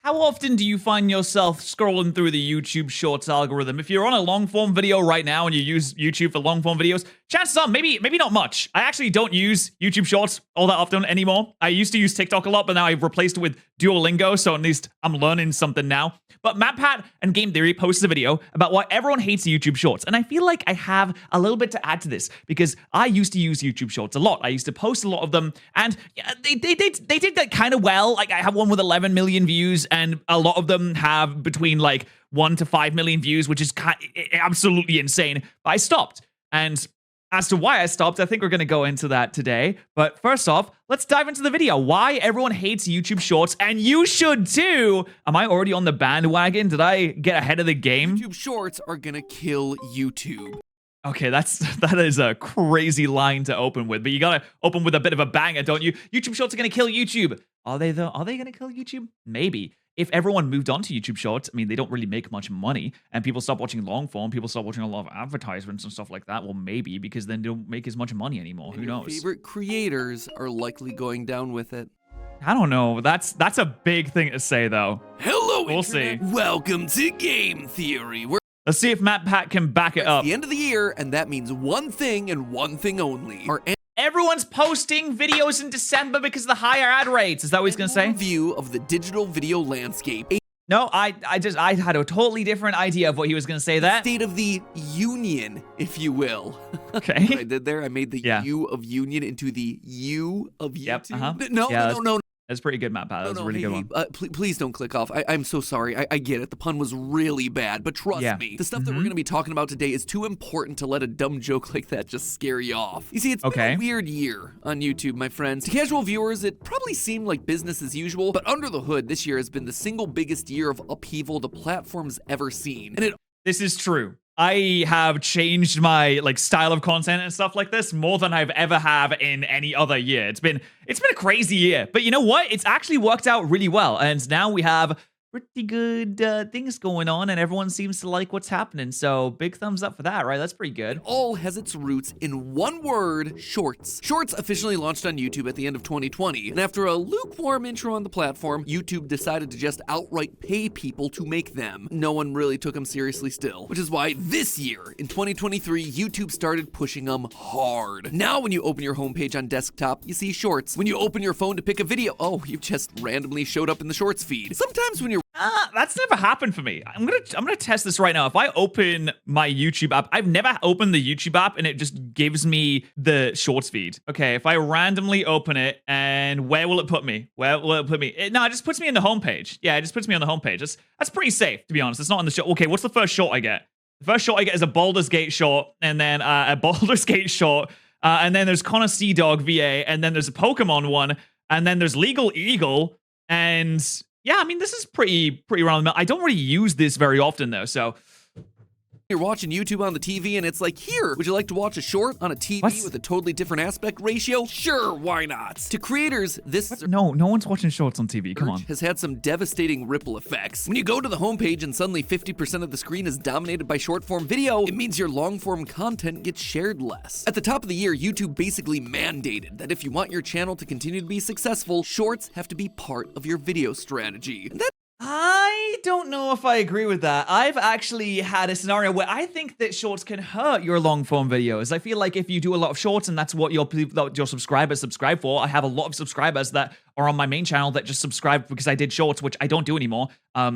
How often do you find yourself scrolling through the YouTube Shorts algorithm? If you're on a long-form video right now and you use YouTube for long-form videos, chances are maybe not much. I actually don't use YouTube Shorts all that often anymore. I used to use TikTok a lot, but now I've replaced it with Duolingo, so at least I'm learning something now. But MatPat and Game Theory posted a video about why everyone hates YouTube Shorts, and I feel like I have a little bit to add to this because I used to use YouTube Shorts a lot. I used to post a lot of them, and yeah, they did that kind of well. Like I have one with 11 million views, and a lot of them have between like 1 to 5 million views, which is absolutely insane. But I stopped, and as to why I stopped, I think we're going to go into that today. But first off, let's dive into the video. Why everyone hates YouTube Shorts, and you should too. Am I already on the bandwagon? Did I get ahead of the game? YouTube Shorts are gonna kill YouTube. Okay, that is a crazy line to open with, but you gotta open with a bit of a banger, don't you? YouTube Shorts are gonna kill YouTube. Are they though? Are they gonna kill YouTube? Maybe. If everyone moved on to YouTube Shorts, I mean, they don't really make much money, and people stop watching long form, people stop watching a lot of advertisements and stuff like that. Well, maybe, because then they don't make as much money anymore. Who knows? Favorite creators are likely going down with it. I don't know. That's a big thing to say, though. Hello, We'll Internet. see. Welcome to Game Theory. We're Let's see if MatPat can back it up. at the end of the year, and that means one thing and one thing only. Our Everyone's posting videos in December because of the higher ad rates. Is that what he's gonna say? view of the digital video landscape. No, I had a totally different idea of what he was gonna say there. State of the union, if you will. Okay. What I did there, I made the Yeah. U of union into the U of YouTube. Yep, uh-huh. No, Yeah, no. That's pretty good, MatPat. That was a really good one. Please don't click off. I'm so sorry. I get it. The pun was really bad, but trust me, the stuff that we're going to be talking about today is too important to let a dumb joke like that just scare you off. You see, it's been a weird year on YouTube, my friends. To casual viewers, it probably seemed like business as usual, but under the hood, this year has been the single biggest year of upheaval the platform's ever seen. And This is true. I have changed my style of content and stuff like this more than I've ever have in any other year. It's been a crazy year, but you know what? It's actually worked out really well, and now we have pretty good things going on, and everyone seems to like what's happening. So big thumbs up for that, right? That's pretty good. It all has its roots in one word: Shorts. Shorts officially launched on YouTube at the end of 2020, and after a lukewarm intro on the platform, YouTube decided to just outright pay people to make them. No one really took them seriously still, which is why this year, in 2023, YouTube started pushing them hard. Now when you open your homepage on desktop, you see Shorts. When you open your phone to pick a video, oh, you've just randomly showed up in the Shorts feed. Sometimes when you're That's never happened for me. I'm gonna test this right now. If I open my YouTube app, I've never opened the YouTube app and it just gives me the Shorts feed. Okay, if I randomly open it, and where will it put me? Where will it put me? No, it just puts me in the homepage. Yeah, it just puts me on the homepage. That's pretty safe, to be honest. It's not on the short. Okay, what's the first short I get? The first short I get is a Baldur's Gate short, and then a Baldur's Gate short, and then there's Connor Sea Dog VA, and then there's a Pokemon one, and then there's Legal Eagle, and yeah, I mean, this is pretty round the mill. I don't really use this very often, though, so you're watching YouTube on the TV and it's like, here, would you like to watch a short on a TV with a totally different aspect ratio? Sure, why not? To creators, this no one's watching shorts on TV. Come on. Has had some devastating ripple effects. When you go to the homepage and suddenly 50% of the screen is dominated by short form video, it means your long form content gets shared less. At the top of the year, YouTube basically mandated that if you want your channel to continue to be successful, shorts have to be part of your video strategy. And I don't know if I agree with that. I've actually had a scenario where I think that shorts can hurt your long form videos. I feel like if you do a lot of shorts and that's what your subscribers subscribe for, I have a lot of subscribers that are on my main channel that just subscribe because I did shorts, which I don't do anymore. I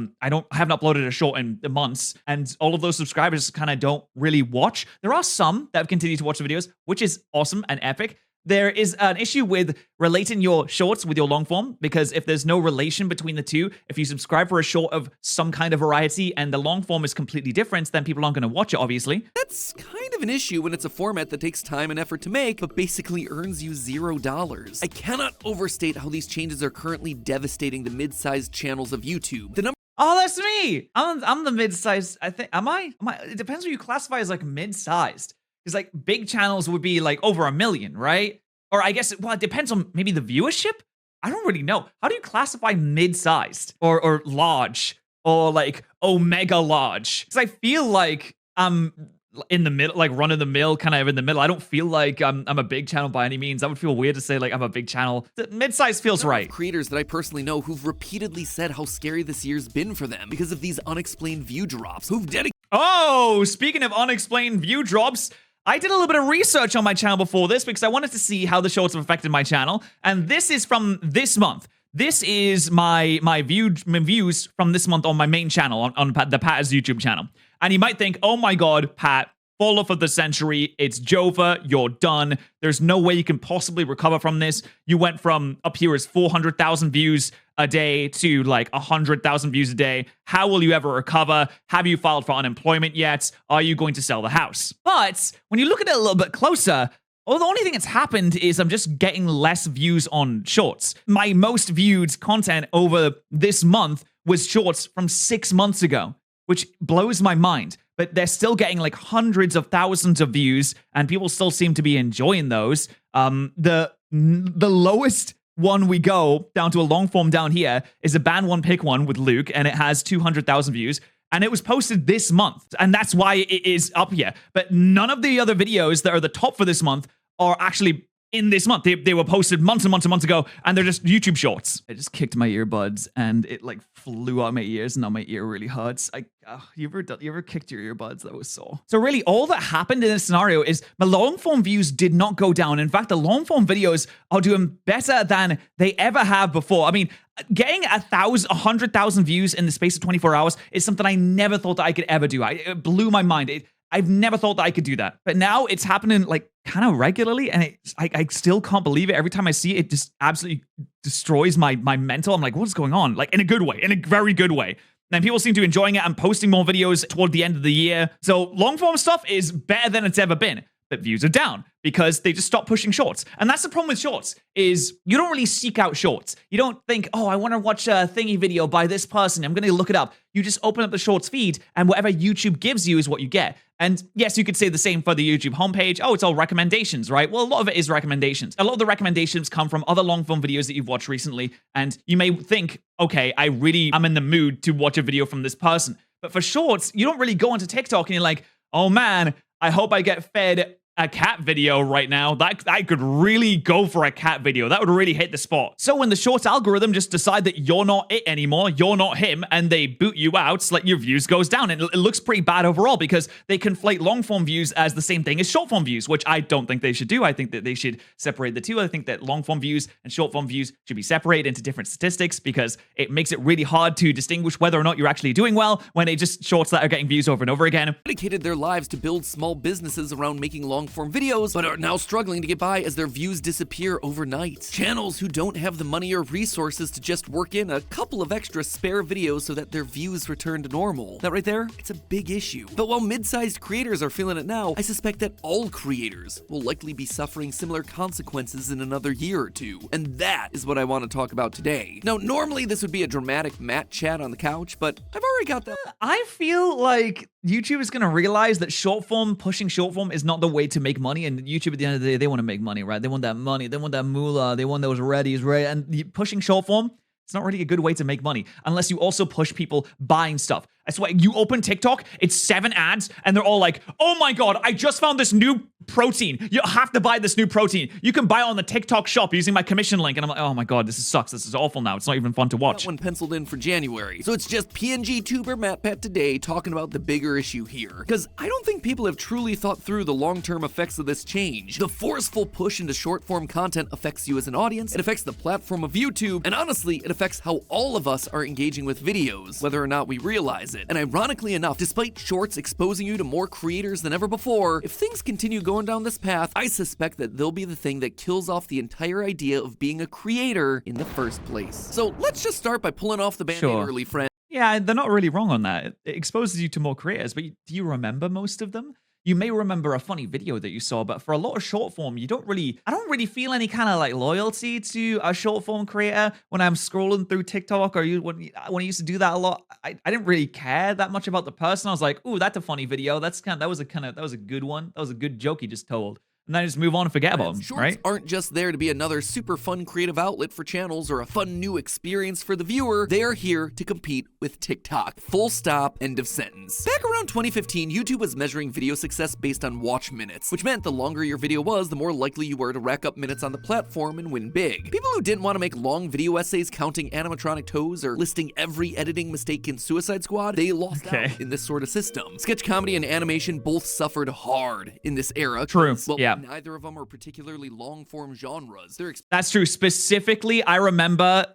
haven't uploaded a short in months, and all of those subscribers kind of don't really watch. There are some that have continued to watch the videos, which is awesome and epic. There is an issue with relating your shorts with your long form, because if there's no relation between the two, if you subscribe for a short of some kind of variety and the long form is completely different, then people aren't going to watch it, obviously. That's kind of an issue when it's a format that takes time and effort to make, but basically earns you $0. I cannot overstate how these changes are currently devastating the mid-sized channels of YouTube. Oh, that's me. I'm the mid-sized. I think. Am I? It depends what you classify as mid-sized. Because big channels would be over 1 million, right? Or I guess, it depends on maybe the viewership. I don't really know. How do you classify mid-sized or large or omega large? Because I feel like I'm in the middle, like run of the mill, kind of in the middle. I don't feel like I'm a big channel by any means. That would feel weird to say like I'm a big channel. Mid-size feels right. Creators that I personally know who've repeatedly said how scary this year's been for them because of these unexplained view drops, who've dedicated. Oh, speaking of unexplained view drops, I did a little bit of research on my channel before this because I wanted to see how the shorts have affected my channel, and this is from this month. This is my views from this month on my main channel, on the Patterrz YouTube channel. And you might think, oh my god, Pat, fall off of the century, it's Jova, you're done. There's no way you can possibly recover from this. You went from up here as 400,000 views a day to like 100,000 views a day. How will you ever recover? Have you filed for unemployment yet? Are you going to sell the house? But when you look at it a little bit closer, the only thing that's happened is I'm just getting less views on shorts. My most viewed content over this month was shorts from 6 months ago, which blows my mind. But they're still getting like hundreds of thousands of views, and people still seem to be enjoying those. The lowest one we go down to a long form down here is a ban one pick one with Luke, and it has 200,000 views. And it was posted this month, and that's why it is up here. But none of the other videos that are the top for this month are actually in this month. They were posted months and months and months ago, and they're just YouTube shorts. I just kicked my earbuds, and it like flew out my ears, and now my ear really hurts. You ever kicked your earbuds? That was sore. So really, all that happened in this scenario is my long form views did not go down. In fact, the long form videos are doing better than they ever have before. I mean, getting 100,000 views in the space of 24 hours is something I never thought that I could ever do. It blew my mind. I've never thought that I could do that. But now it's happening like kind of regularly, and I still can't believe it. Every time I see it, it just absolutely destroys my mental. I'm like, what's going on? Like in a good way, in a very good way. And people seem to be enjoying it. I'm posting more videos toward the end of the year. So long form stuff is better than it's ever been. But views are down because they just stopped pushing shorts. And that's the problem with shorts, is you don't really seek out shorts. You don't think, oh, I want to watch a thingy video by this person, I'm going to look it up. You just open up the shorts feed, and whatever YouTube gives you is what you get. And yes, you could say the same for the YouTube homepage. Oh, it's all recommendations, right? Well, a lot of it is recommendations. A lot of the recommendations come from other long form videos that you've watched recently. And you may think, okay, I'm in the mood to watch a video from this person. But for shorts, you don't really go onto TikTok and you're like, oh man, I hope I get fed a cat video right now. I could really go for a cat video. That would really hit the spot. So when the shorts algorithm just decide that you're not it anymore, you're not him, and they boot you out, like your views goes down. And it looks pretty bad overall because they conflate long form views as the same thing as short form views, which I don't think they should do. I think that they should separate the two. I think that long form views and short form views should be separated into different statistics because it makes it really hard to distinguish whether or not you're actually doing well when they just shorts that are getting views over and over again. Dedicated their lives to build small businesses around making long form videos, but are now struggling to get by as their views disappear overnight. Channels who don't have the money or resources to just work in a couple of extra spare videos so that their views return to normal. That right there, it's a big issue. But while mid-sized creators are feeling it now, I suspect that all creators will likely be suffering similar consequences in another year or two. And that is what I want to talk about today. Now, normally this would be a dramatic Matt chat on the couch, but I've already got that. I feel like YouTube is going to realize that pushing short form is not the way to make money. And YouTube, at the end of the day, they want to make money, right? They want that money. They want that moolah. They want those readies, right? And pushing short form, it's not really a good way to make money unless you also push people buying stuff. That's why you open TikTok, it's 7 ads, and they're all like, oh my god, I just found this new protein. You have to buy this new protein. You can buy it on the TikTok shop using my commission link. And I'm like, oh my god, this sucks. This is awful now. It's not even fun to watch. That one penciled in for January. So it's just PNG tuber MatPat today talking about the bigger issue here. Because I don't think people have truly thought through the long-term effects of this change. The forceful push into short-form content affects you as an audience, it affects the platform of YouTube, and honestly, it affects how all of us are engaging with videos, whether or not we realize it. And ironically enough, despite shorts exposing you to more creators than ever before, if things continue going down this path, I suspect that they'll be the thing that kills off the entire idea of being a creator in the first place. So let's just start by pulling off the band-aid early, friend. Yeah, they're not really wrong on that. It exposes you to more creators, but do you remember most of them? You may remember a funny video that you saw, but for a lot of short form, I don't really feel any kind of like loyalty to a short form creator when I'm scrolling through TikTok or when I used to do that a lot. I didn't really care that much about the person. I was like, ooh, that's a funny video. That was a good one. That was a good joke he just told. and then just move on and forget about them, Shorts right? aren't just there to be another super fun creative outlet for channels or a fun new experience for the viewer. They are here to compete with TikTok. Full stop, end of sentence. Back around 2015, YouTube was measuring video success based on watch minutes, which meant the longer your video was, the more likely you were to rack up minutes on the platform and win big. People who didn't want to make long video essays counting animatronic toes or listing every editing mistake in Suicide Squad, they lost out in this sort of system. Sketch comedy and animation both suffered hard in this era. True. Well, yeah. Neither of them are particularly long-form genres. That's true. Specifically, I remember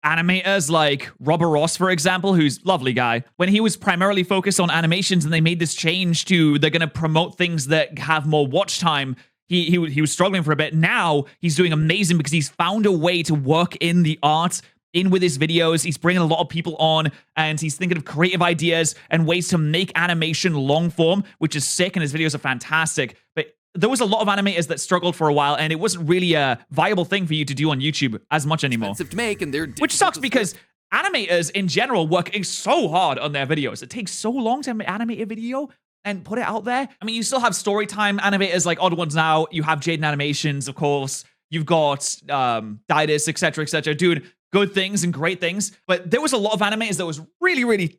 animators like Robert Ross, for example, who's a lovely guy, when he was primarily focused on animations and they made this change to they're going to promote things that have more watch time. He was struggling for a bit. Now he's doing amazing because he's found a way to work in the art in with his videos. He's bringing a lot of people on and he's thinking of creative ideas and ways to make animation long form, which is sick, and his videos are fantastic. But there was a lot of animators that struggled for a while, and it wasn't really a viable thing for you to do on YouTube as much anymore. Expensive to make, and they're which sucks because animators in general work so hard on their videos. It takes so long to animate a video and put it out there. I mean, you still have storytime animators like Odd Ones Now. You have Jaden Animations, of course. You've got Didus, etc., doing good things and great things. But there was a lot of animators that was really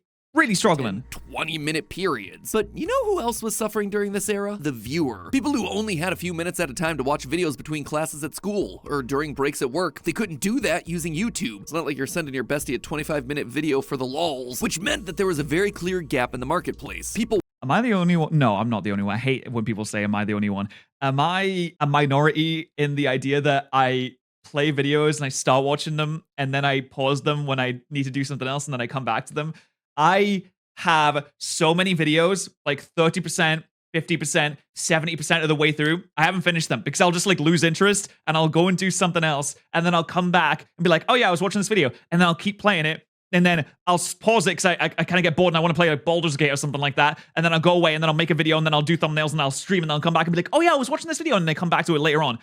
struggling. 20-minute periods. But you know who else was suffering during this era? The viewer. People who only had a few minutes at a time to watch videos between classes at school or during breaks at work. They couldn't do that using YouTube. It's not like you're sending your bestie a 25-minute video for the lols, which meant that there was a very clear gap in the marketplace. Am I the only one? No, I'm not the only one. I hate when people say, am I the only one? Am I a minority in the idea that I play videos and I start watching them and then I pause them when I need to do something else and then I come back to them? I have so many videos, like 30%, 50%, 70% of the way through. I haven't finished them because I'll just like lose interest and I'll go and do something else. And then I'll come back and be like, oh yeah, I was watching this video. And then I'll keep playing it. And then I'll pause it because I kind of get bored and I want to play like Baldur's Gate or something like that. And then I'll go away and then I'll make a video and then I'll do thumbnails and I'll stream and then I'll come back and be like, oh yeah, I was watching this video, and they come back to it later on.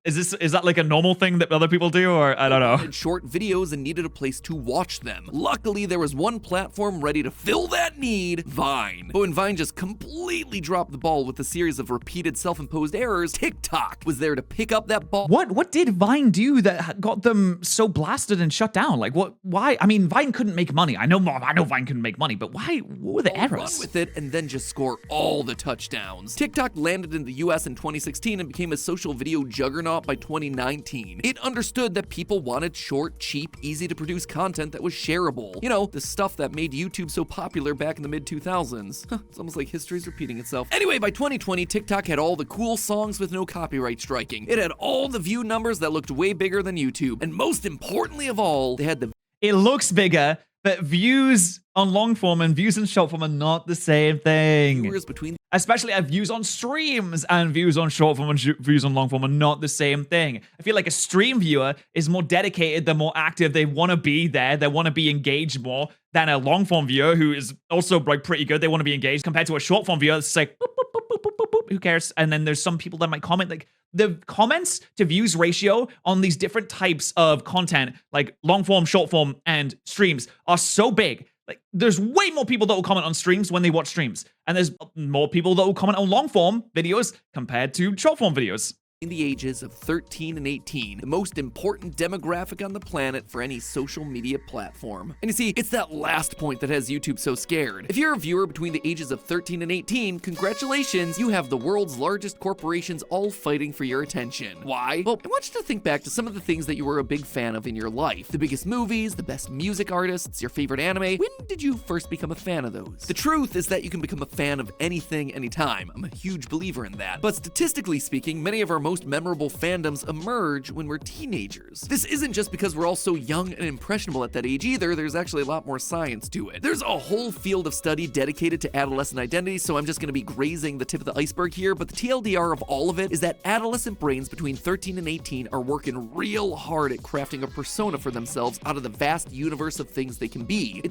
Is that like a normal thing that other people do, or I don't know? Wanted short videos and needed a place to watch them. Luckily, there was one platform ready to fill that need, Vine. But when Vine just completely dropped the ball with a series of repeated self-imposed errors, TikTok was there to pick up that ball. What did Vine do that got them so blasted and shut down? Like what? Why? I mean, Vine couldn't make money. I know Vine couldn't make money, but why? What were the errors? Run with it and then just score all the touchdowns. TikTok landed in the US in 2016 and became a social video juggernaut by 2019. It understood that people wanted short, cheap, easy to produce content that was shareable. You know, the stuff that made YouTube so popular back in the mid-2000s. It's almost like history's repeating itself. Anyway, by 2020, TikTok had all the cool songs with no copyright striking. It had all the view numbers that looked way bigger than YouTube. And most importantly of all, they had the... It looks bigger, but views on long form and views on short form are not the same thing. viewers between... Especially views on streams and views on short form and views on long form are not the same thing. I feel like a stream viewer is more dedicated, they're more active, they want to be there, they want to be engaged more than a long form viewer who is also like pretty good, they want to be engaged, compared to a short form viewer that's like, boop, boop, boop, boop, boop, boop, boop, who cares? And then there's some people that might comment, like the comments to views ratio on these different types of content, like long form, short form, and streams are so big. Like, there's way more people that will comment on streams when they watch streams. And there's more people that will comment on long form videos compared to short form videos. In the ages of 13 and 18, the most important demographic on the planet for any social media platform. And you see, it's that last point that has YouTube so scared. If you're a viewer between the ages of 13 and 18, congratulations, you have the world's largest corporations all fighting for your attention. Why? Well, I want you to think back to some of the things that you were a big fan of in your life. The biggest movies, the best music artists, your favorite anime. When did you first become a fan of those? The truth is that you can become a fan of anything, anytime. I'm a huge believer in that. But statistically speaking, many of our most memorable fandoms emerge when we're teenagers. This isn't just because we're all so young and impressionable at that age either, there's actually a lot more science to it. There's a whole field of study dedicated to adolescent identity, so I'm just gonna be grazing the tip of the iceberg here, but the TLDR of all of it is that adolescent brains between 13 and 18 are working real hard at crafting a persona for themselves out of the vast universe of things they can be.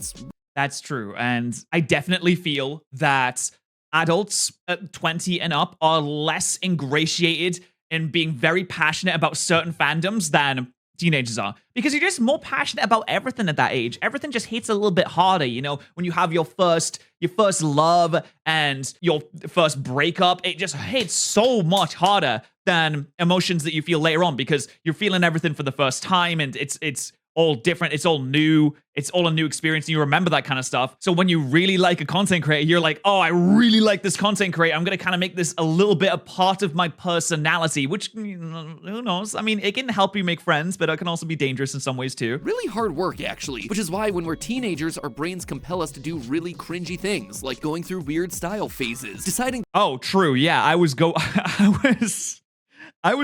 That's true, and I definitely feel that adults at 20 and up are less ingratiated in being very passionate about certain fandoms than teenagers are, because you're just more passionate about everything at that age. Everything just hits a little bit harder, you know, when you have your first love and your first breakup. It just hits so much harder than emotions that you feel later on, because you're feeling everything for the first time, and it's all different. It's all new. It's all a new experience, and you remember that kind of stuff. So when you really like a content creator, you're like, oh, I really like this content creator. I'm going to kind of make this a little bit a part of my personality, which, who knows? I mean, it can help you make friends, but it can also be dangerous in some ways too. Really hard work, actually, which is why when we're teenagers, our brains compel us to do really cringy things, like going through weird style phases, deciding. Oh, true. Yeah, I was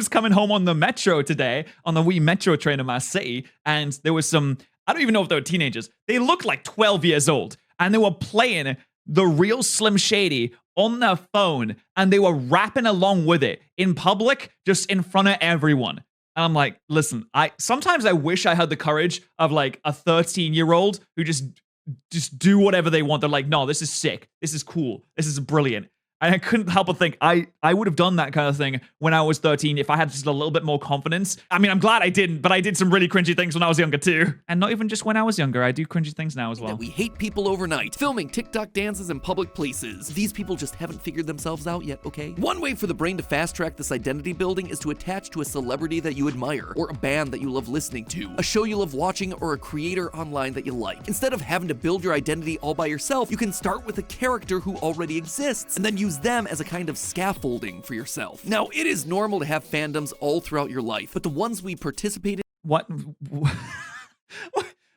coming home on the metro today, on the wee metro train in my city, and there was some, I don't even know if they were teenagers. They looked like 12 years old, and they were playing the real Slim Shady on their phone, and they were rapping along with it in public, just in front of everyone. And I'm like, listen, sometimes I wish I had the courage of like a 13-year-old who just do whatever they want. They're like, no, this is sick. This is cool. This is brilliant. And I couldn't help but think I would have done that kind of thing when I was 13 if I had just a little bit more confidence. I mean, I'm glad I didn't, but I did some really cringy things when I was younger too. And not even just when I was younger, I do cringy things now as well. That we hate people overnight, filming TikTok dances in public places. These people just haven't figured themselves out yet, okay? One way for the brain to fast track this identity building is to attach to a celebrity that you admire, or a band that you love listening to, a show you love watching, or a creator online that you like. Instead of having to build your identity all by yourself, you can start with a character who already exists, and then use them as a kind of scaffolding for yourself. Now, it is normal to have fandoms all throughout your life, but the ones we participate in. What?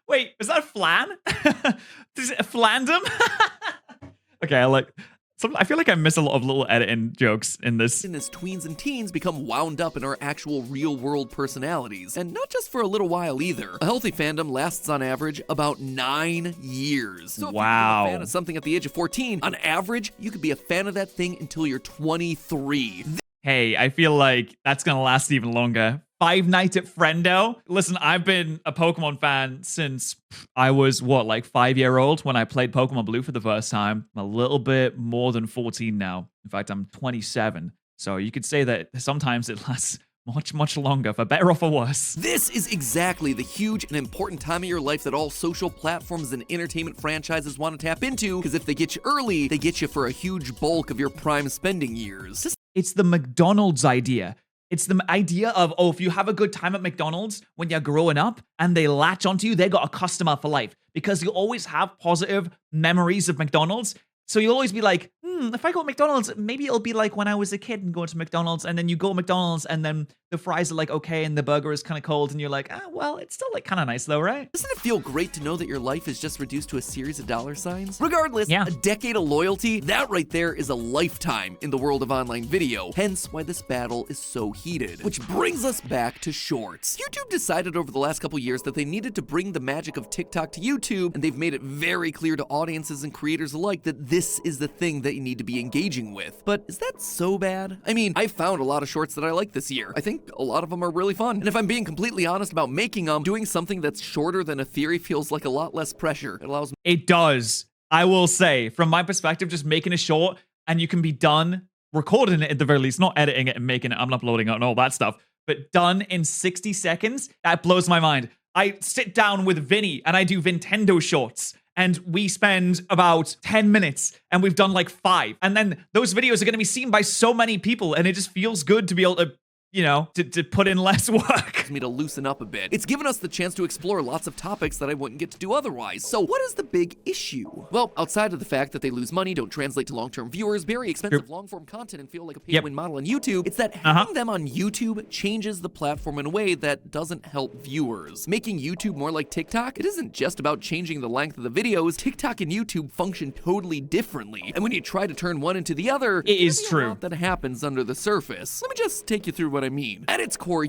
Wait, is that a flan? Is it a flandom? Okay, I feel like I miss a lot of little editing jokes in this. As tweens and teens become wound up in our actual real-world personalities, and not just for a little while either. A healthy fandom lasts on average about 9 years. So if you're a fan of something at the age of 14, on average, you could be a fan of that thing until you're 23. Hey, I feel like that's gonna last even longer. Five Nights at Friendo. Listen, I've been a Pokemon fan since I was, like 5-year-old when I played Pokemon Blue for the first time. I'm a little bit more than 14 now. In fact, I'm 27. So you could say that sometimes it lasts much, much longer, for better or for worse. This is exactly the huge and important time of your life that all social platforms and entertainment franchises want to tap into, because if they get you early, they get you for a huge bulk of your prime spending years. It's the McDonald's idea. It's the idea of, oh, if you have a good time at McDonald's when you're growing up and they latch onto you, they got a customer for life, because you'll always have positive memories of McDonald's. So you'll always be like, if I go to McDonald's, maybe it'll be like when I was a kid and going to McDonald's, and then you go to McDonald's and then the fries are like okay and the burger is kind of cold and you're like, well, it's still like kind of nice though, right? Doesn't it feel great to know that your life is just reduced to a series of dollar signs? Regardless, yeah. A decade of loyalty, that right there is a lifetime in the world of online video, hence why this battle is so heated. Which brings us back to shorts. YouTube decided over the last couple years that they needed to bring the magic of TikTok to YouTube, and they've made it very clear to audiences and creators alike that this is the thing that you need to be engaging with. But is that so bad? I mean, I found a lot of shorts that I like this year. I think a lot of them are really fun. And if I'm being completely honest about making them, doing something that's shorter than a theory feels like a lot less pressure. It allows me. It does. I will say, from my perspective, just making a short and you can be done recording it at the very least, not editing it and making it, I'm uploading it and all that stuff, but done in 60 seconds, that blows my mind. I sit down with Vinny and I do Nintendo shorts, and we spend about 10 minutes and we've done like 5. And then those videos are going to be seen by so many people, and it just feels good to be able to, you know, to put in less work. Me to loosen up a bit. It's given us the chance to explore lots of topics that I wouldn't get to do otherwise. So what is the big issue? Well, outside of the fact that they lose money, don't translate to long-term viewers, very expensive long-form content, and feel like a pay-to-win model on YouTube, it's that having them on YouTube changes the platform in a way that doesn't help viewers. Making YouTube more like TikTok, it isn't just about changing the length of the videos. TikTok and YouTube function totally differently. And when you try to turn one into the other, it is true. A lot that happens under the surface. Let me just take you through what I mean. At its core,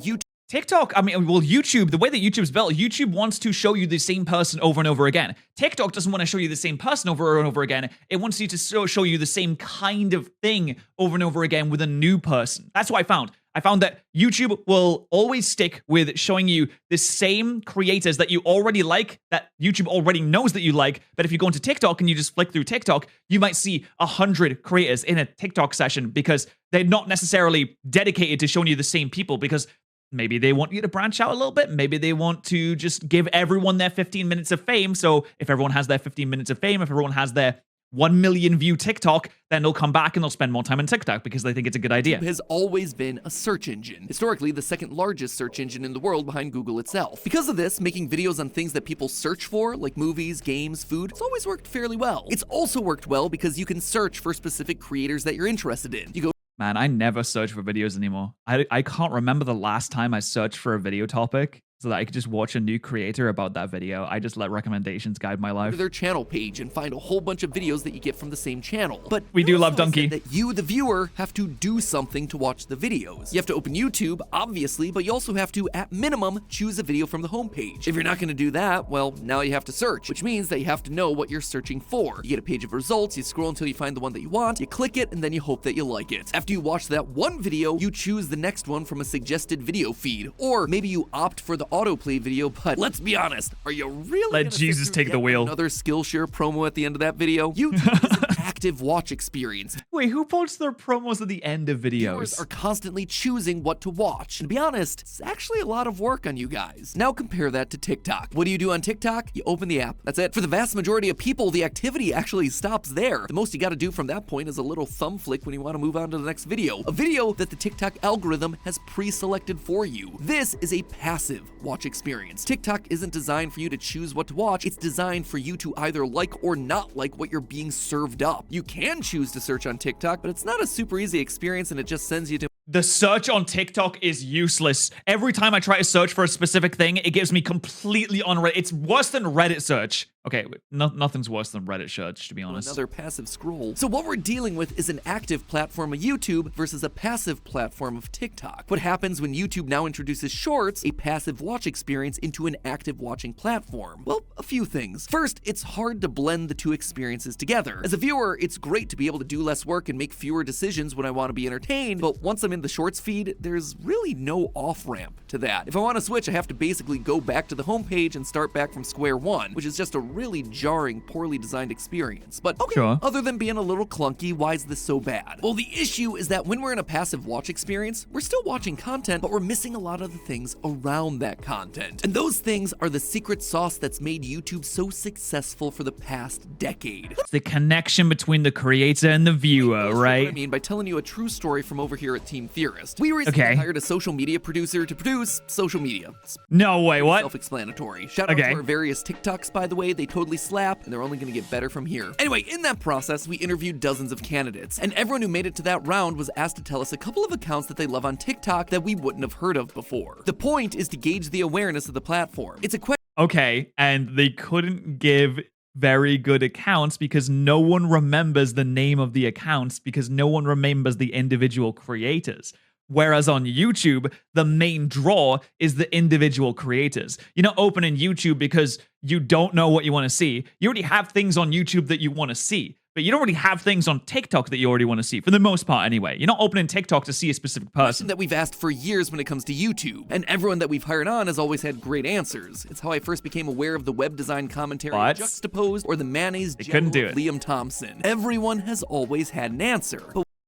TikTok, YouTube, the way that YouTube's built, YouTube wants to show you the same person over and over again. TikTok doesn't want to show you the same person over and over again. It wants you to show you the same kind of thing over and over again with a new person. That's what I found. I found that YouTube will always stick with showing you the same creators that you already like, that YouTube already knows that you like. But if you go into TikTok and you just flick through TikTok, you might see 100 creators in a TikTok session, because they're not necessarily dedicated to showing you the same people, because Maybe they want you to branch out a little bit. Maybe they want to just give everyone their 15 minutes of fame. So if everyone has their 15 minutes of fame, if everyone has their 1 million view TikTok, then they'll come back and they'll spend more time on TikTok because they think it's a good idea. YouTube has always been a search engine. Historically, the second largest search engine in the world behind Google itself. Because of this, making videos on things that people search for, like movies, games, food, it's always worked fairly well. It's also worked well because you can search for specific creators that you're interested in. You go, Man, I never search for videos anymore. I can't remember the last time I searched for a video topic so that I could just watch a new creator about that video. I just let recommendations guide my life. to their channel page and find a whole bunch of videos that you get from the same channel. But We do love notice how I Donkey. said that you, the viewer, have to do something to watch the videos. You have to open YouTube, obviously, but you also have to, at minimum, choose a video from the homepage. If you're not going to do that, well, now you have to search, which means that you have to know what you're searching for. You get a page of results, you scroll until you find the one that you want, you click it, and then you hope that you like it. After you watch that one video, you choose the next one from a suggested video feed. Or maybe you opt for the autoplay video, but let's be honest, are you really Let gonna sit Jesus through take the yet wheel. another Skillshare promo at the end of that video? YouTube is an active watch experience. Wait, who posts their promos at the end of Viewers videos? are constantly choosing what to watch. And to be honest, it's actually a lot of work on you guys. Now compare that to TikTok. What do you do on TikTok? You open the app. That's it. For the vast majority of people, the activity actually stops there. The most you gotta do from that point is a little thumb flick when you wanna move on to the next video. A video that the TikTok algorithm has pre-selected for you. This is a passive watch experience. TikTok isn't designed for you to choose what to watch. It's designed for you to either like or not like what you're being served up. You can choose to search on TikTok, but it's not a super easy experience and it just sends you to The search on TikTok is useless. Every time I try to search for a specific thing, it gives me completely on Reddit. It's worse than Reddit search. Okay, nothing's worse than Reddit search, to be honest. another passive scroll. So what we're dealing with is an active platform of YouTube versus a passive platform of TikTok. What happens when YouTube now introduces Shorts, a passive watch experience, into an active watching platform? Well, a few things. First, it's hard to blend the two experiences together. As a viewer, it's great to be able to do less work and make fewer decisions when I want to be entertained, but once I'm in the Shorts feed, there's really no off-ramp to that. If I want to switch, I have to basically go back to the homepage and start back from square one, which is just a really jarring, poorly designed experience. But okay, Sure. other than being a little clunky, why is this so bad? Well, the issue is that when we're in a passive watch experience, we're still watching content, but we're missing a lot of the things around that content. And those things are the secret sauce that's made YouTube so successful for the past decade. It's the connection between the creator and the viewer, What I right? mean by telling you a true story from over here at Team Theorist. We recently Okay. hired a social media producer to produce social media. It's No way, what? self-explanatory. Shout out Okay. to our various TikToks, by the way. They totally slap, and they're only going to get better from here. Anyway, in that process, we interviewed dozens of candidates, and everyone who made it to that round was asked to tell us a couple of accounts that they love on TikTok that we wouldn't have heard of before. The point is to gauge the awareness of the platform. It's a question Okay, and they couldn't give very good accounts because no one remembers the name of the accounts because no one remembers the individual creators. Whereas on YouTube, the main draw is the individual creators. You're not opening YouTube because you don't know what you want to see. You already have things on YouTube that you want to see, but you don't really have things on TikTok that you already want to see, for the most part anyway. You're not opening TikTok to see a specific person. that we've asked for years when it comes to YouTube, and everyone that we've hired on has always had great answers. It's how I first became aware of the web design commentary What? Juxtaposed or the mayonnaise They couldn't general do of Liam Thompson. Everyone has always had an answer.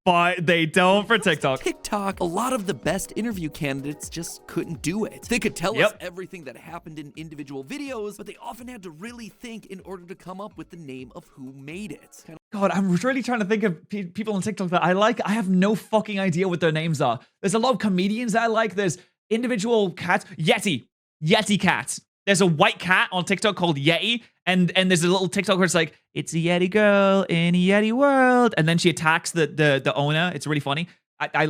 But they don't for TikTok. TikTok, a lot of the best interview candidates just couldn't do it. They could tell us Yep. everything that happened in individual videos, but they often had to really think in order to come up with the name of who made it. God, I'm really trying to think of people on TikTok that I like. I have no fucking idea what their names are. There's a lot of comedians that I like. There's individual cats. Yeti cat. There's a white cat on TikTok called Yeti, and there's a little TikTok where it's like, it's a Yeti girl in a Yeti world, and then she attacks the owner. It's really funny. I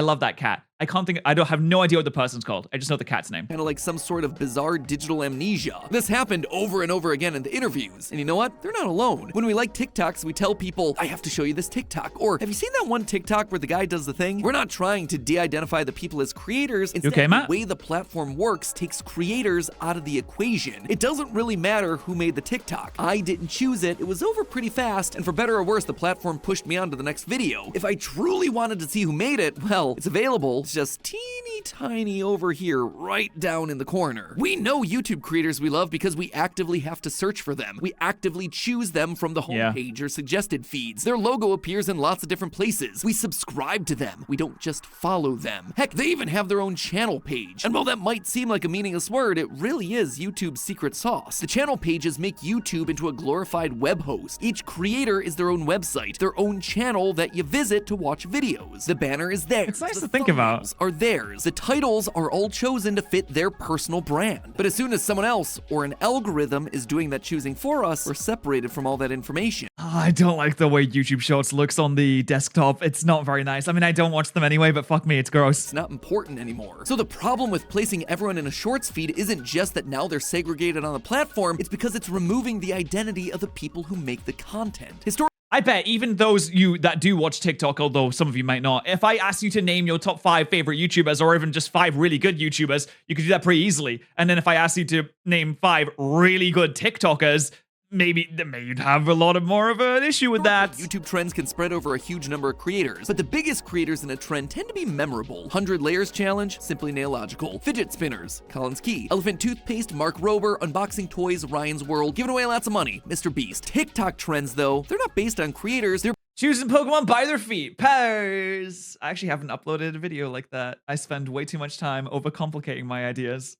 love that cat. I don't have no idea what the person's called. I just know the cat's name. Kind of like some sort of bizarre digital amnesia. This happened over and over again in the interviews. And you know what? They're not alone. When we like TikToks, we tell people, I have to show you this TikTok. Or, have you seen that one TikTok where the guy does the thing? We're not trying to de-identify the people as creators. Instead, okay, Matt? the way the platform works takes creators out of the equation. It doesn't really matter who made the TikTok. I didn't choose it. It was over pretty fast. And for better or worse, the platform pushed me on to the next video. If I truly wanted to see who made it, well, it's available. It's just teeny tiny over here, right down in the corner. We know YouTube creators we love because we actively have to search for them. We actively choose them from the homepage or suggested feeds. Their logo appears in lots of different places. We subscribe to them. We don't just follow them. Heck, they even have their own channel page. And while that might seem like a meaningless word, it really is YouTube's secret sauce. The channel pages make YouTube into a glorified web host. Each creator is their own website, their own channel that you visit to watch videos. The banner is theirs. It's nice the to think about. Are theirs. The titles are all chosen to fit their personal brand. But as soon as someone else or an algorithm is doing that choosing for us, we're separated from all that information. I don't like the way YouTube Shorts looks on the desktop. It's not very nice. I mean, I don't watch them anyway, but fuck me, it's gross. It's not important anymore. So the problem with placing everyone in a Shorts feed isn't just that now they're segregated on the platform, it's because it's removing the identity of the people who make the content. I bet even those you that do watch TikTok, although some of you might not, if I asked you to name your top 5 favorite YouTubers or even just 5 really good YouTubers, you could do that pretty easily. And then if I asked you to name 5 really good TikTokers, maybe you'd have a lot more of an issue with that. YouTube trends can spread over a huge number of creators, but the biggest creators in a trend tend to be memorable. 100 Layers Challenge, simply nailogical. Fidget Spinners, Colin's Key. Elephant Toothpaste, Mark Rober. Unboxing Toys, Ryan's World. Giving away lots of money, Mr. Beast. TikTok trends, though, they're not based on creators, they're Choosing Pokemon by their feet. Patterrz. I actually haven't uploaded a video like that. I spend way too much time overcomplicating my ideas.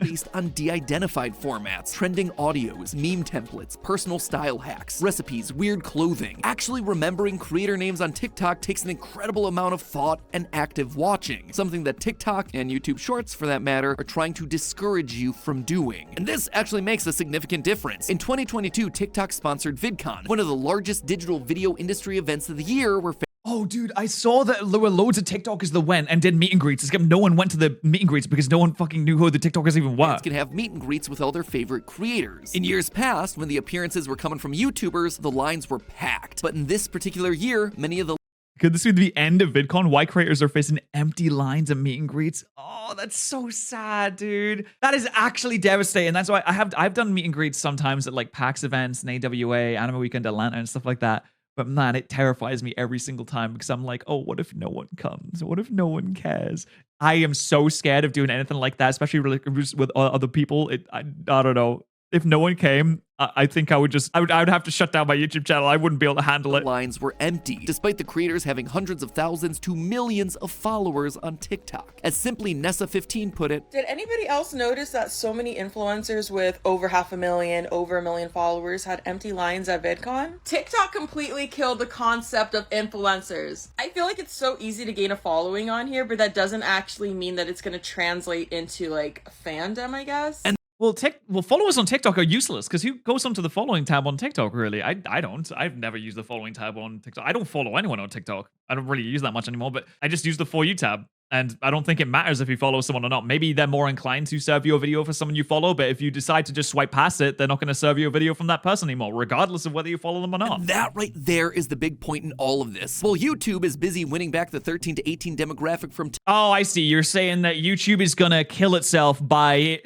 based on de-identified formats, trending audios, meme templates, personal style hacks, recipes, weird clothing. Actually remembering creator names on TikTok takes an incredible amount of thought and active watching, something that TikTok and YouTube Shorts, for that matter, are trying to discourage you from doing. And this actually makes a significant difference. In 2022, TikTok sponsored VidCon, one of the largest digital video industry events of the year where oh, dude, I saw that there were loads of TikTokers that went and did meet and greets. Except no one went to the meet and greets because no one fucking knew who the TikTokers even were. Fans can have meet and greets with all their favorite creators. In years past, when the appearances were coming from YouTubers, the lines were packed. But in this particular year, many of the Could this be the end of VidCon? Why creators are facing empty lines of meet and greets? Oh, that's so sad, dude. That is actually devastating. That's why I've done meet and greets sometimes at like PAX events and AWA, Anime Weekend Atlanta and stuff like that. But man, it terrifies me every single time because I'm like, oh, what if no one comes? What if no one cares? I am so scared of doing anything like that, especially with other people. I don't know. If no one came, I think I would have to shut down my YouTube channel. I wouldn't be able to handle it. Lines were empty, despite the creators having hundreds of thousands to millions of followers on TikTok. As simply Nessa15 put it, did anybody else notice that so many influencers with over 500,000, over 1 million followers had empty lines at VidCon? TikTok completely killed the concept of influencers. I feel like it's so easy to gain a following on here, but that doesn't actually mean that it's going to translate into like fandom, I guess. Well, followers on TikTok are useless because who goes onto the following tab on TikTok, really? I don't. I've never used the following tab on TikTok. I don't follow anyone on TikTok. I don't really use that much anymore, but I just use the For You tab. And I don't think it matters if you follow someone or not. Maybe they're more inclined to serve your video for someone you follow, but if you decide to just swipe past it, they're not going to serve you a video from that person anymore, regardless of whether you follow them or not. And that right there is the big point in all of this. Well, YouTube is busy winning back the 13 to 18 demographic from Oh, I see. You're saying that YouTube is going to kill itself by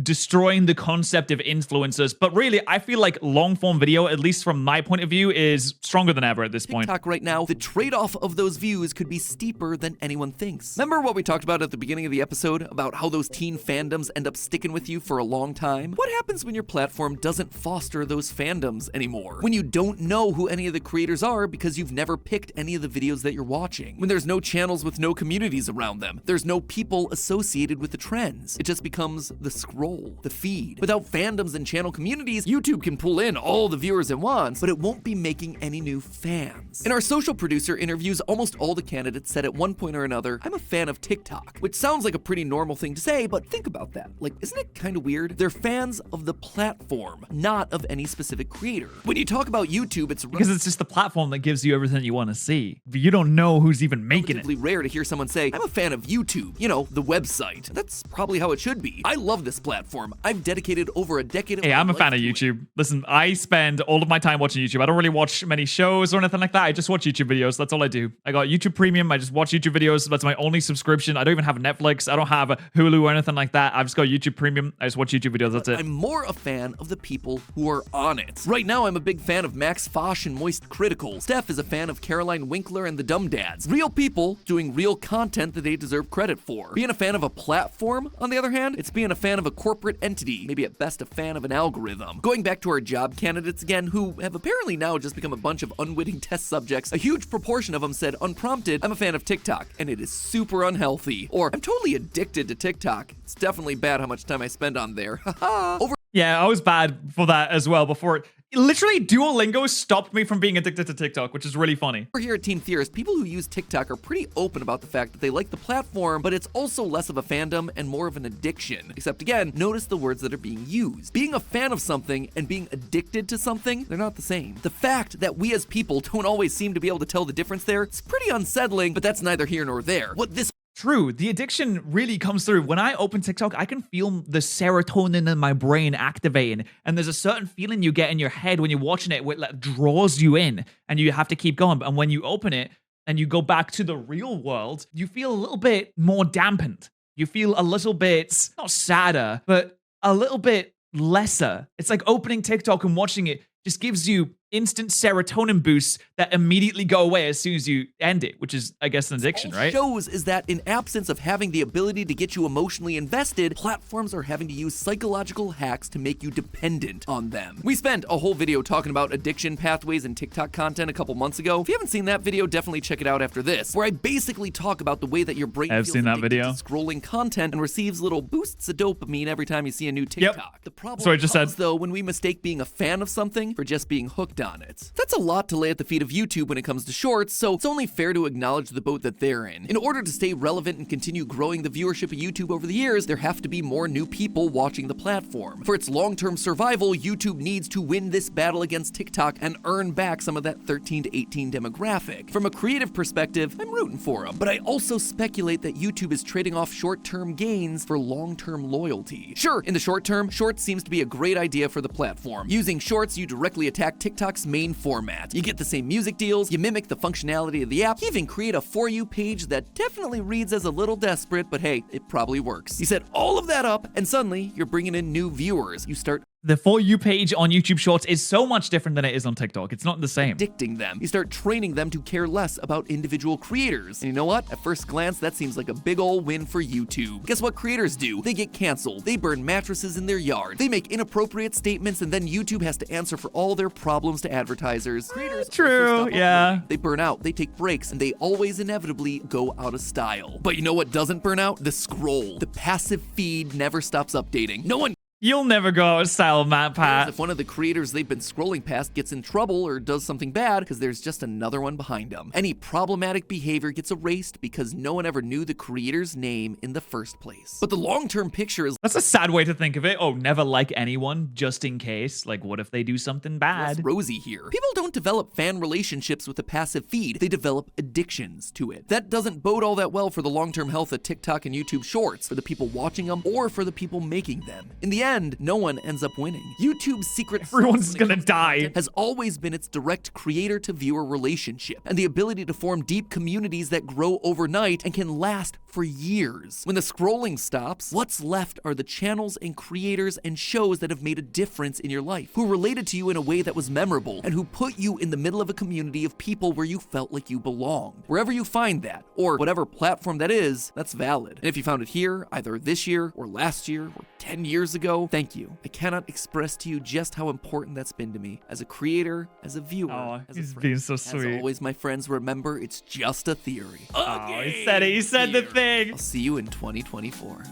destroying the concept of influencers. But really, I feel like long-form video, at least from my point of view, is stronger than ever at this point. TikTok right now, the trade-off of those views could be steeper than anyone thinks. Remember what we talked about at the beginning of the episode about how those teen fandoms end up sticking with you for a long time? What happens when your platform doesn't foster those fandoms anymore? When you don't know who any of the creators are because you've never picked any of the videos that you're watching? When there's no channels with no communities around them? There's no people associated with the trends? It just becomes the scroll, the feed. Without fandoms and channel communities, YouTube can pull in all the viewers it wants, but it won't be making any new fans. In our social producer interviews, almost all the candidates said at one point or another, I'm a fan of TikTok, which sounds like a pretty normal thing to say, but think about that. Like, isn't it kind of weird? They're fans of the platform, not of any specific creator. When you talk about YouTube, it's because it's just the platform that gives you everything you want to see. But you don't know who's even making relatively rare to hear someone say, I'm a fan of YouTube, you know, the website. That's probably how it should be. I love this platform. platform. I've dedicated over a decade of Hey, I'm a my fan life of to it. YouTube. Listen, I spend all of my time watching YouTube. I don't really watch many shows or anything like that. I just watch YouTube videos. That's all I do. I got YouTube Premium. I just watch YouTube videos. That's my only subscription. I don't even have Netflix. I don't have a Hulu or anything like that. I've just got YouTube Premium. I just watch YouTube videos. That's it. I'm more a fan of the people who are on it. Right now, I'm a big fan of Max Fosh and Moist Critical. Steph is a fan of Caroline Winkler and the Dumb Dads. Real people doing real content that they deserve credit for. Being a fan of a platform, on the other hand, it's being a fan of a corporate entity, maybe at best a fan of an algorithm. Going back to our job candidates again, who have apparently now just become a bunch of unwitting test subjects, a huge proportion of them said unprompted, I'm a fan of TikTok, and it is super unhealthy. Or, I'm totally addicted to TikTok. It's definitely bad how much time I spend on there. Haha. Yeah, I was bad for that as well before. Literally, Duolingo stopped me from being addicted to TikTok, which is really funny. Over here at Team Theorist, people who use TikTok are pretty open about the fact that they like the platform, but it's also less of a fandom and more of an addiction. Except again, notice the words that are being used. Being a fan of something and being addicted to something, they're not the same. The fact that we as people don't always seem to be able to tell the difference there, it's pretty unsettling, but that's neither here nor there. What this True, the addiction really comes through. When I open TikTok, I can feel the serotonin in my brain activating, and there's a certain feeling you get in your head when you're watching it, which like draws you in, and you have to keep going. And when you open it and you go back to the real world, you feel a little bit more dampened. You feel a little bit, not sadder, but a little bit lesser. It's like opening TikTok and watching it just gives you instant serotonin boosts that immediately go away as soon as you end it, which is, I guess, an addiction, right? shows is that in absence of having the ability to get you emotionally invested, platforms are having to use psychological hacks to make you dependent on them. We spent a whole video talking about addiction pathways and TikTok content a couple months ago. If you haven't seen that video, definitely check it out after this, where I basically talk about the way that your brain I've feels seen that addicted video. to scrolling content and receives little boosts of dopamine every time you see a new TikTok. The problem So I just comes, said- though, when we mistake being a fan of something for just being hooked on it. That's a lot to lay at the feet of YouTube when it comes to shorts, so it's only fair to acknowledge the boat that they're in. In order to stay relevant and continue growing the viewership of YouTube over the years, there have to be more new people watching the platform. For its long-term survival, YouTube needs to win this battle against TikTok and earn back some of that 13 to 18 demographic. From a creative perspective, I'm rooting for them, but I also speculate that YouTube is trading off short-term gains for long-term loyalty. Sure, in the short term, Shorts seems to be a great idea for the platform. Using Shorts, you directly attack TikTok's main format. You get the same music deals, you mimic the functionality of the app, you even create a For You page that definitely reads as a little desperate, but hey, it probably works. You set all of that up, and suddenly you're bringing in new viewers. You start The For You page on YouTube Shorts is so much different than it is on TikTok. It's not the same. addicting them. You start training them to care less about individual creators. And you know what? At first glance, that seems like a big ol' win for YouTube. Guess what creators do? They get canceled. They burn mattresses in their yard. They make inappropriate statements, and then YouTube has to answer for all their problems to advertisers. Creators True, also stop yeah. uploading. They burn out. They take breaks, and they always inevitably go out of style. But you know what doesn't burn out? The scroll. The passive feed never stops updating. No one You'll never go out of style, Matt Pat. if one of the creators they've been scrolling past gets in trouble or does something bad because there's just another one behind them. Any problematic behavior gets erased because no one ever knew the creator's name in the first place. But the long-term picture is That's a sad way to think of it. Oh, never like anyone, just in case. Like, what if they do something less bad? rosy here. People don't develop fan relationships with a passive feed. They develop addictions to it. That doesn't bode all that well for the long-term health of TikTok and YouTube Shorts, for the people watching them or for the people making them. In the end, no one ends up winning. YouTube's secret sauce Everyone's when it gonna comes to die. content has always been its direct creator-to-viewer relationship and the ability to form deep communities that grow overnight and can last for years. When the scrolling stops, what's left are the channels and creators and shows that have made a difference in your life, who related to you in a way that was memorable, and who put you in the middle of a community of people where you felt like you belonged. Wherever you find that, or whatever platform that is, that's valid. And if you found it here, either this year or last year or 10 years ago, thank you. I cannot express to you just how important that's been to me as a creator, as a viewer, Oh, as a he's friend. being so As sweet. always, my friends, remember, it's just a theory. Oh, he said it. He said the thing. I'll see you in 2024.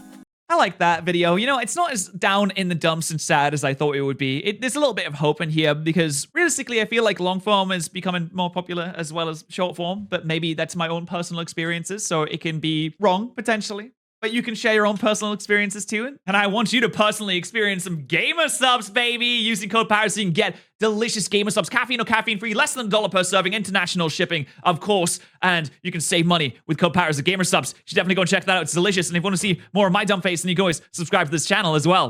I like that video. You know, it's not as down in the dumps and sad as I thought it would be. There's a little bit of hope in here because realistically, I feel like long form is becoming more popular as well as short form, but maybe that's my own personal experiences, so it can be wrong potentially. But you can share your own personal experiences too. And I want you to personally experience some gamer subs, baby. Using code Patterrz, you can get delicious gamer subs, caffeine or caffeine free, less than $1 per serving, international shipping, of course. And you can save money with code Patterrz at gamer subs. You should definitely go and check that out. It's delicious. And if you want to see more of my dumb face, then you can always subscribe to this channel as well.